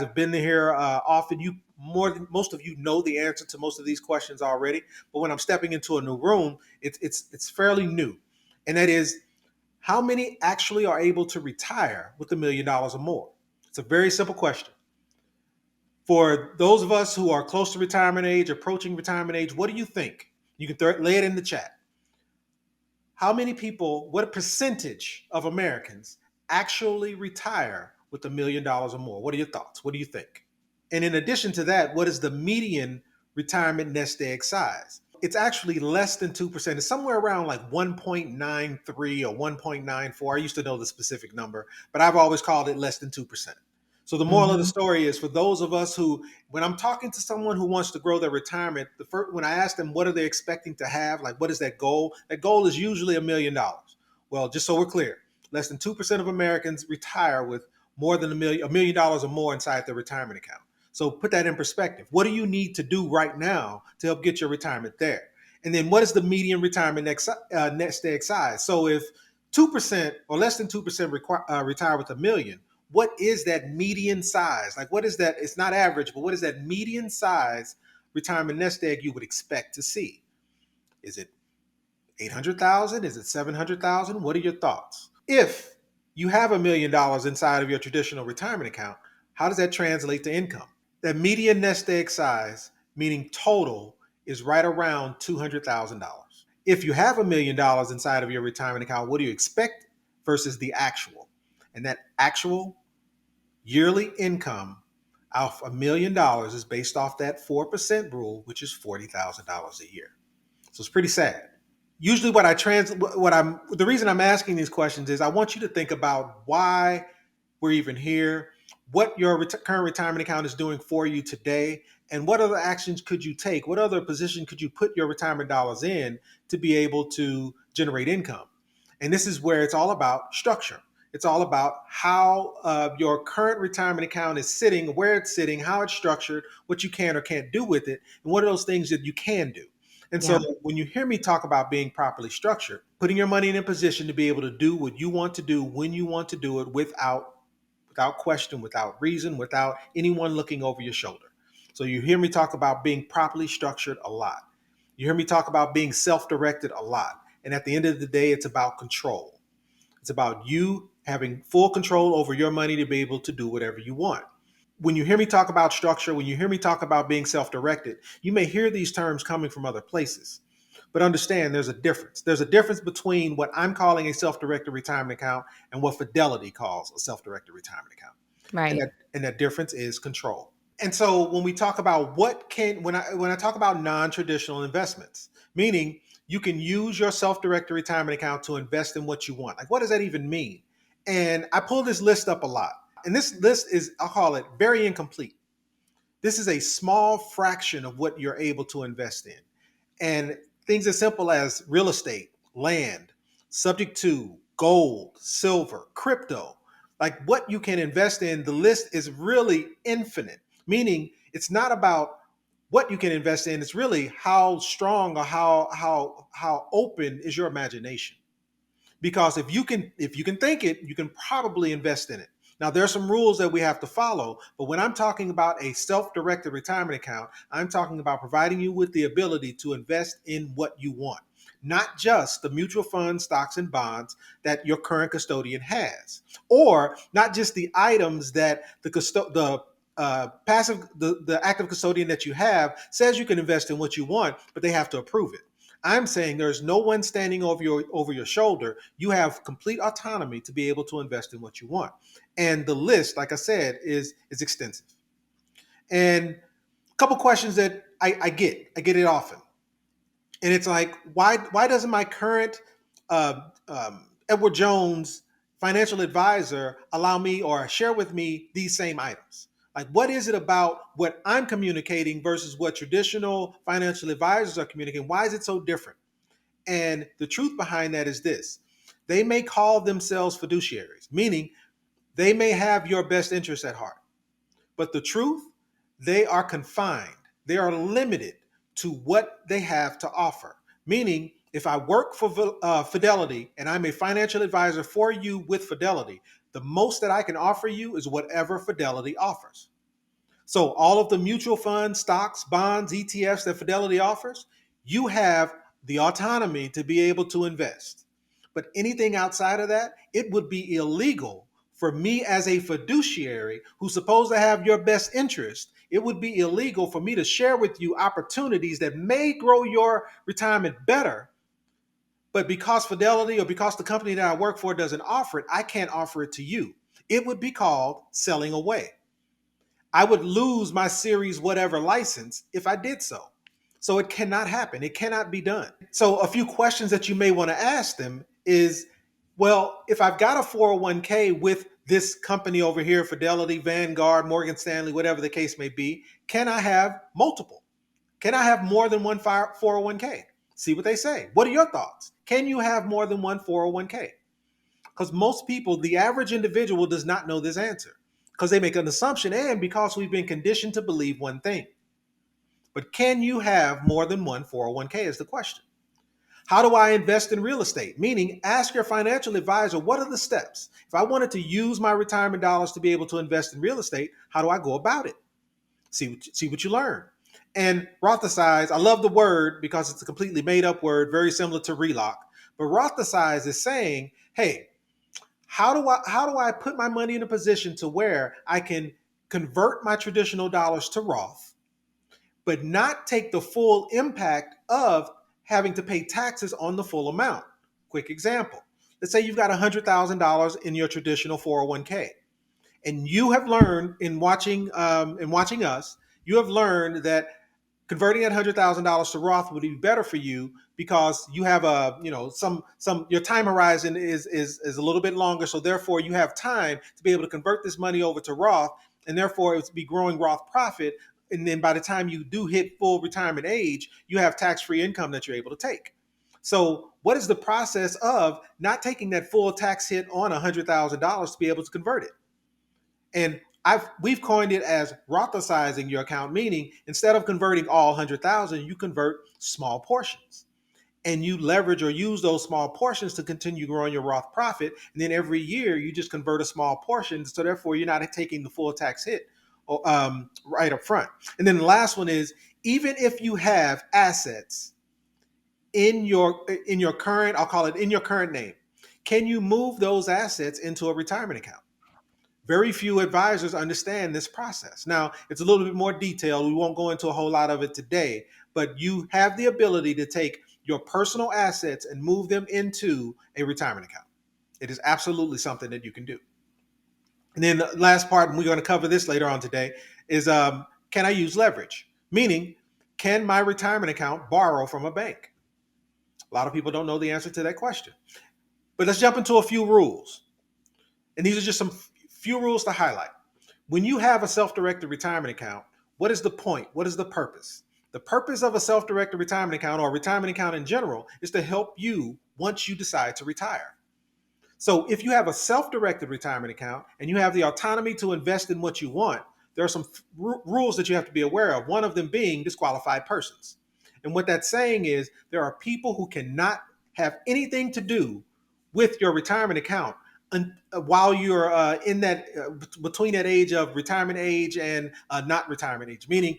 have been here often. You more than most of you know the answer to most of these questions already. But when I'm stepping into a new room, it's fairly new, and that is how many actually are able to retire with $1 million or more? It's a very simple question. For those of us who are close to retirement age, approaching retirement age, what do you think? You can lay it in the chat. How many people, what percentage of Americans actually retire with $1 million or more? What are your thoughts? What do you think? And in addition to that, what is the median retirement nest egg size? It's actually less than 2%. It's somewhere around like 1.93 or 1.94. I used to know the specific number, but I've always called it less than 2%. So the moral of the story is for those of us who, when I'm talking to someone who wants to grow their retirement, when I ask them what are they expecting to have, like what is that goal? That goal is usually $1 million. Well, just so we're clear, less than 2% of Americans retire with more than $1 million or more inside their retirement account. So put that in perspective. What do you need to do right now to help get your retirement there? And then what is the median retirement nest egg size? So if 2% or less than 2% retire with $1 million, what is that median size? Like what is that? It's not average, but what is that median size retirement nest egg you would expect to see? Is it 800,000? Is it 700,000? What are your thoughts? If you have $1 million inside of your traditional retirement account, how does that translate to income? That median nest egg size, meaning total, is right around $200,000. If you have $1 million inside of your retirement account, what do you expect versus the actual? And that actual yearly income of $1 million is based off that 4% rule, which is $40,000 a year. So it's pretty sad. Usually the reason I'm asking these questions is I want you to think about why we're even here, what your current retirement account is doing for you today, and what other actions could you take? What other position could you put your retirement dollars in to be able to generate income? And this is where it's all about structure. It's all about how your current retirement account is sitting, where it's sitting, how it's structured, what you can or can't do with it, and what are those things that you can do. And so Yeah. when you hear me talk about being properly structured, putting your money in a position to be able to do what you want to do when you want to do it without question, without reason, without anyone looking over your shoulder. So you hear me talk about being properly structured a lot. You hear me talk about being self-directed a lot. And at the end of the day, it's about control. It's about you having full control over your money to be able to do whatever you want. When you hear me talk about structure, when you hear me talk about being self-directed, you may hear these terms coming from other places. But understand there's a difference. There's a difference between what I'm calling a self-directed retirement account and what Fidelity calls a self-directed retirement account. And Right. that difference is control. And so when we talk about when I talk about non-traditional investments, meaning you can use your self-directed retirement account to invest in what you want. Like what does that even mean? And I pull this list up a lot. And this list is, I'll call it very incomplete. This is a small fraction of what you're able to invest in. And things as simple as real estate, land, subject to gold, silver, crypto, like what you can invest in, the list is really infinite, meaning it's not about what you can invest in, it's really how strong or how open is your imagination. Because if you can think it, you can probably invest in it. Now there are some rules that we have to follow, but when I'm talking about a self-directed retirement account, I'm talking about providing you with the ability to invest in what you want, not just the mutual funds, stocks, and bonds that your current custodian has, or not just the items that the active custodian that you have says you can invest in what you want, but they have to approve it. I'm saying there's no one standing over your shoulder. You have complete autonomy to be able to invest in what you want. And the list, like I said, is extensive. And a couple questions that I get it often. And it's like, why doesn't my current Edward Jones financial advisor allow me or share with me these same items? Like, what is it about what I'm communicating versus what traditional financial advisors are communicating? Why is it so different? And the truth behind that is this: they may call themselves fiduciaries, meaning they may have your best interest at heart. But the truth, they are confined, they are limited to what they have to offer. Meaning, if I work for Fidelity and I'm a financial advisor for you with Fidelity, the most that I can offer you is whatever Fidelity offers. So all of the mutual funds, stocks, bonds, ETFs that Fidelity offers, you have the autonomy to be able to invest. But anything outside of that, it would be illegal for me as a fiduciary who's supposed to have your best interest. It would be illegal for me to share with you opportunities that may grow your retirement better, but because Fidelity or because the company that I work for doesn't offer it, I can't offer it to you. It would be called selling away. I would lose my series whatever license if I did so. So it cannot happen. It cannot be done. So a few questions that you may want to ask them is, well, if I've got a 401k with this company over here, Fidelity, Vanguard, Morgan Stanley, whatever the case may be, can I have multiple? Can I have more than one 401k? See what they say. What are your thoughts? Can you have more than one 401k? Because most people, the average individual, does not know this answer because they make an assumption and because we've been conditioned to believe one thing. But can you have more than one 401k is the question. How do I invest in real estate? Meaning, ask your financial advisor, what are the steps? If I wanted to use my retirement dollars to be able to invest in real estate, how do I go about it? See what you learn. And Rothschild, I love the word because it's a completely made up word, very similar to relock. But Rothschild is saying, hey, how do I put my money in a position to where I can convert my traditional dollars to Roth, but not take the full impact of having to pay taxes on the full amount? Quick example. Let's say you've got $100,000 in your traditional 401k, and you have learned in watching us, you have learned that converting that $100,000 to Roth would be better for you because you have a, some your time horizon is a little bit longer. So therefore you have time to be able to convert this money over to Roth, and therefore it's be growing Roth profit. And then by the time you do hit full retirement age, you have tax-free income that you're able to take. So what is the process of not taking that full tax hit on $100,000 to be able to convert it? And we've coined it as Rothschild your account, meaning instead of converting all 100,000, you convert small portions. And you leverage or use those small portions to continue growing your Roth profit. And then every year you just convert a small portion. So therefore you're not taking the full tax hit right up front. And then the last one is, even if you have assets in your current, I'll call it in your current name, can you move those assets into a retirement account? Very few advisors understand this process. Now, it's a little bit more detailed. We won't go into a whole lot of it today, but you have the ability to take your personal assets and move them into a retirement account. It is absolutely something that you can do. And then the last part, and we're going to cover this later on today, is can I use leverage? Meaning, can my retirement account borrow from a bank? A lot of people don't know the answer to that question. But let's jump into a few rules. And these are just some few rules to highlight. When you have a self-directed retirement account, what is the point? What is the purpose? The purpose of a self-directed retirement account or a retirement account in general is to help you once you decide to retire. So if you have a self-directed retirement account and you have the autonomy to invest in what you want, there are some rules that you have to be aware of, one of them being disqualified persons. And what that's saying is there are people who cannot have anything to do with your retirement account while you're in that between that age of retirement age and not retirement age. Meaning,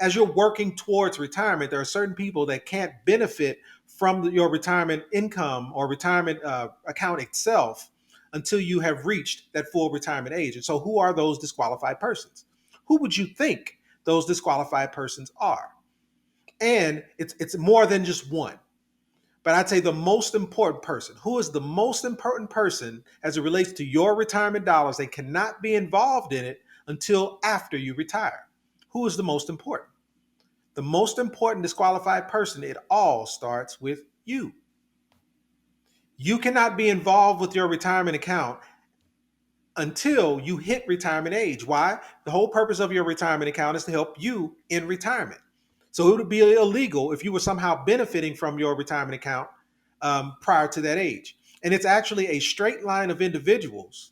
as you're working towards retirement, there are certain people that can't benefit from your retirement income or retirement account itself until you have reached that full retirement age. And so, who are those disqualified persons? Who would you think those disqualified persons are? And it's more than just one. But I'd say the most important person, who is the most important person as it relates to your retirement dollars, they cannot be involved in it until after you retire. Who is the most important? The most important disqualified person, it all starts with you. You cannot be involved with your retirement account until you hit retirement age. Why? The whole purpose of your retirement account is to help you in retirement. So it would be illegal if you were somehow benefiting from your retirement account prior to that age. And it's actually a straight line of individuals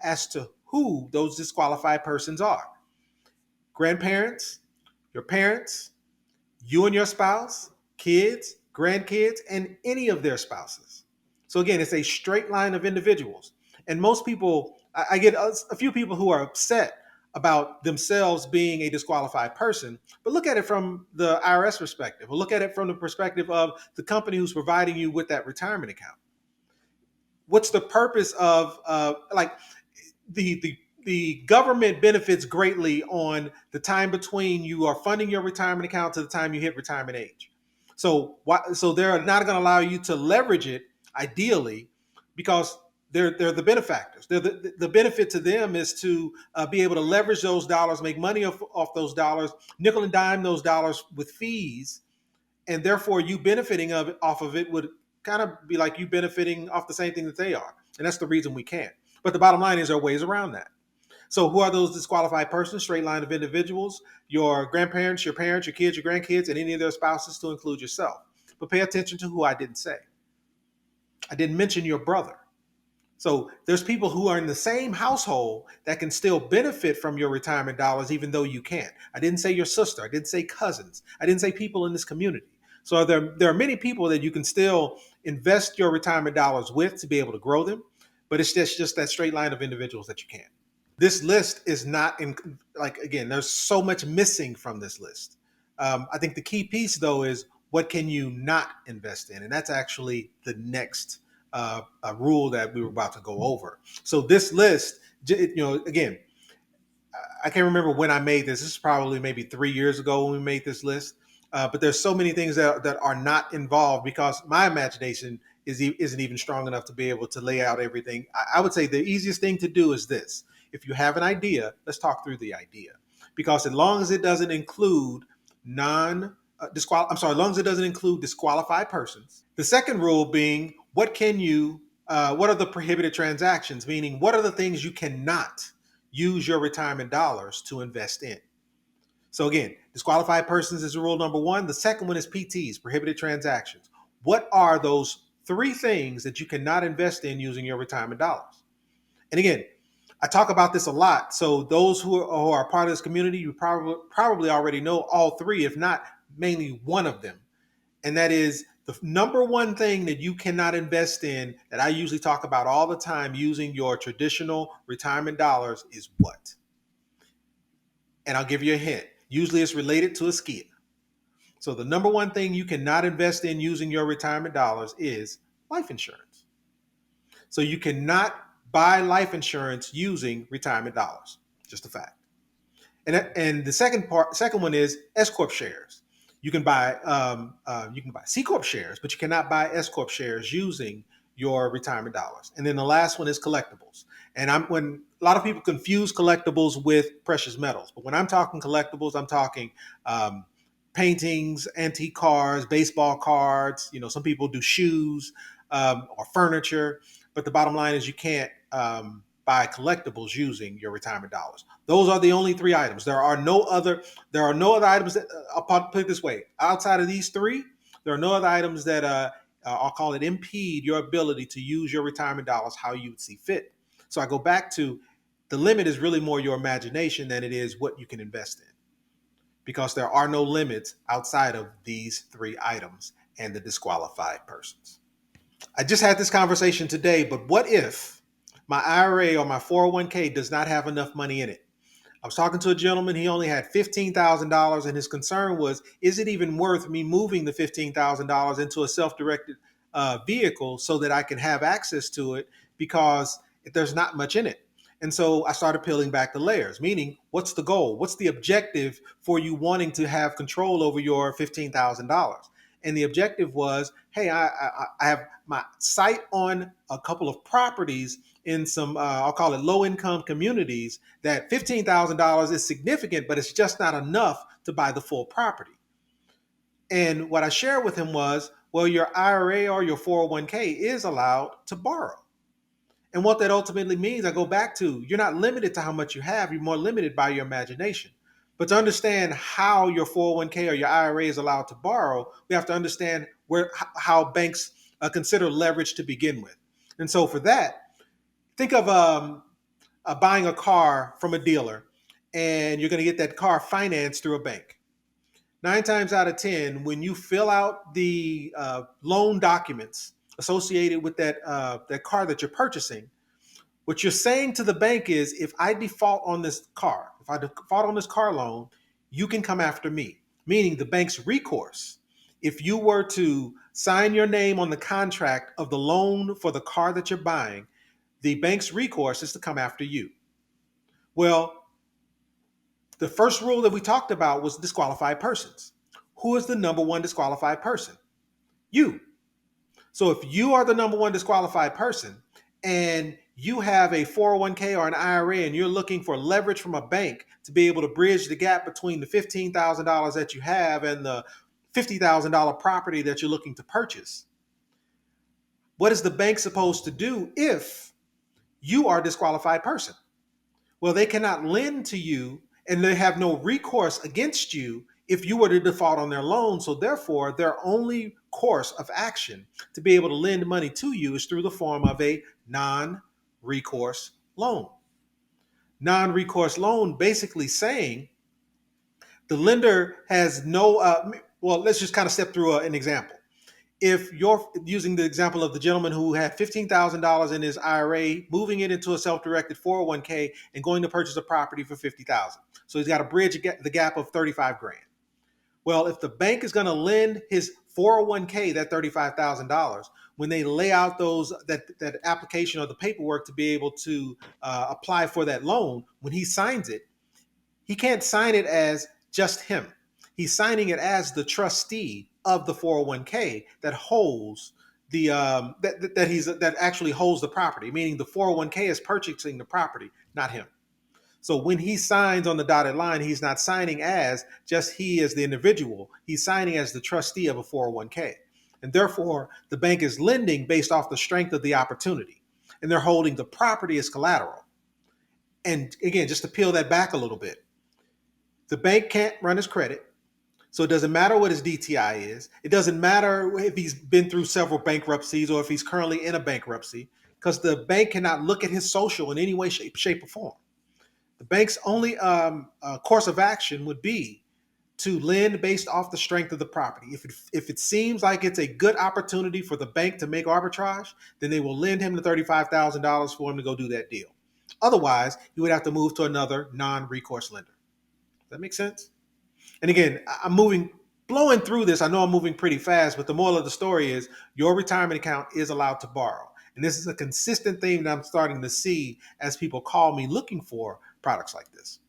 as to who those disqualified persons are. Grandparents, your parents, you and your spouse, kids, grandkids, and any of their spouses. So again, it's a straight line of individuals. And most people, I get a few people who are upset about themselves being a disqualified person, but look at it from the IRS perspective, or look at it from the perspective of the company who's providing you with that retirement account. What's the purpose of like the government benefits greatly on the time between you are funding your retirement account to the time you hit retirement age. So they're not going to allow you to leverage it ideally because they're the benefactors. The benefit to them is to be able to leverage those dollars, make money off those dollars, nickel and dime those dollars with fees, and therefore you benefiting off of it would kind of be like you benefiting off the same thing that they are, and that's the reason we can't. But the bottom line is there are ways around that. So who are those disqualified persons? Straight line of individuals: your grandparents, your parents, your kids, your grandkids, and any of their spouses, to include yourself. But pay attention to who I didn't say. I didn't mention your brother. So there's people who are in the same household that can still benefit from your retirement dollars, even though you can't. I didn't say your sister. I didn't say cousins. I didn't say people in this community. So there are many people that you can still invest your retirement dollars with to be able to grow them, but it's just that straight line of individuals that you can't. This list is not in, like, again, there's so much missing from this list. I think the key piece though is what can you not invest in, and that's actually the next rule that we were about to go over. So this list, again, I can't remember when I made this. This is probably maybe 3 years ago when we made this list. But there's so many things that are not involved because my imagination isn't even strong enough to be able to lay out everything. I would say the easiest thing to do is this. If you have an idea, let's talk through the idea. Because as long as it doesn't include as long as it doesn't include disqualified persons. The second rule being, what are the prohibited transactions? Meaning, what are the things you cannot use your retirement dollars to invest in? So again, disqualified persons is rule number one. The second one is PTs, prohibited transactions. What are those three things that you cannot invest in using your retirement dollars? And again, I talk about this a lot. So those who are part of this community, you probably already know all three, if not mainly one of them. And that is the number one thing that you cannot invest in that I usually talk about all the time using your traditional retirement dollars is what? And I'll give you a hint. Usually it's related to a skier. So the number one thing you cannot invest in using your retirement dollars is life insurance. So you cannot buy life insurance using retirement dollars. Just a fact. And the second one is S corp shares. You can buy C corp shares, but you cannot buy S corp shares using your retirement dollars. And then the last one is collectibles. And when a lot of people confuse collectibles with precious metals, but when I'm talking collectibles, I'm talking paintings, antique cars, baseball cards. Some people do shoes or furniture. But the bottom line is you can't buy collectibles using your retirement dollars. Those are the only three items. There are no other items that, I'll put it this way, outside of these three, there are no other items that I'll call it impede your ability to use your retirement dollars how you would see fit. So I go back to the limit is really more your imagination than it is what you can invest in, because there are no limits outside of these three items and the disqualified persons. I just had this conversation today, but what if my IRA or my 401k does not have enough money in it? I was talking to a gentleman, he only had $15,000, and his concern was, is it even worth me moving the $15,000 into a self-directed vehicle so that I can have access to it, because there's not much in it. And so I started peeling back the layers, meaning, what's the goal? What's the objective for you wanting to have control over your $15,000? And the objective was, hey, I have my sight on a couple of properties in some, I'll call it low-income communities, that $15,000 is significant, but it's just not enough to buy the full property. And what I shared with him was, well, your IRA or your 401k is allowed to borrow. And what that ultimately means, I go back to, you're not limited to how much you have, you're more limited by your imagination. But to understand how your 401k or your IRA is allowed to borrow, we have to understand how banks consider leverage to begin with. And so for that, think of buying a car from a dealer, and you're going to get that car financed through a bank. 9 times out of 10, when you fill out the loan documents associated with that car that you're purchasing, What you're saying to the bank is, if I default on this car, if I default on this car loan, you can come after me. Meaning the bank's recourse. If you were to sign your name on the contract of the loan for the car that you're buying, the bank's recourse is to come after you. Well, the first rule that we talked about was disqualified persons. Who is the number one disqualified person? You. So if you are the number one disqualified person and you have a 401k or an IRA and you're looking for leverage from a bank to be able to bridge the gap between the $15,000 that you have and the $50,000 property that you're looking to purchase, what is the bank supposed to do if you are a disqualified person? Well, they cannot lend to you and they have no recourse against you if you were to default on their loan. So therefore, their only course of action to be able to lend money to you is through the form of a non-recourse loan. Non-recourse loan basically saying the lender has no, well, let's just kind of step through an example. If you're using the example of the gentleman who had $15,000 in his IRA, moving it into a self-directed 401k and going to purchase a property for 50,000. So he's got to bridge the gap of 35 grand. Well, if the bank is going to lend his 401k that $35,000, when they lay out that application or the paperwork to be able to apply for that loan, when he signs it, he can't sign it as just him. He's signing it as the trustee of the 401k that holds the that actually holds the property, meaning the 401k is purchasing the property, not him. So when he signs on the dotted line, he's not signing as just he as the individual. He's signing as the trustee of a 401k. And therefore, the bank is lending based off the strength of the opportunity. And they're holding the property as collateral. And again, just to peel that back a little bit, the bank can't run his credit. So it doesn't matter what his DTI is. It doesn't matter if he's been through several bankruptcies or if he's currently in a bankruptcy, because the bank cannot look at his social in any way, shape, or form. The bank's only course of action would be to lend based off the strength of the property. If it seems like it's a good opportunity for the bank to make arbitrage, then they will lend him the $35,000 for him to go do that deal. Otherwise, he would have to move to another non-recourse lender. Does that make sense? And again, blowing through this. I know I'm moving pretty fast, but the moral of the story is your retirement account is allowed to borrow. And this is a consistent theme that I'm starting to see as people call me looking for products like this.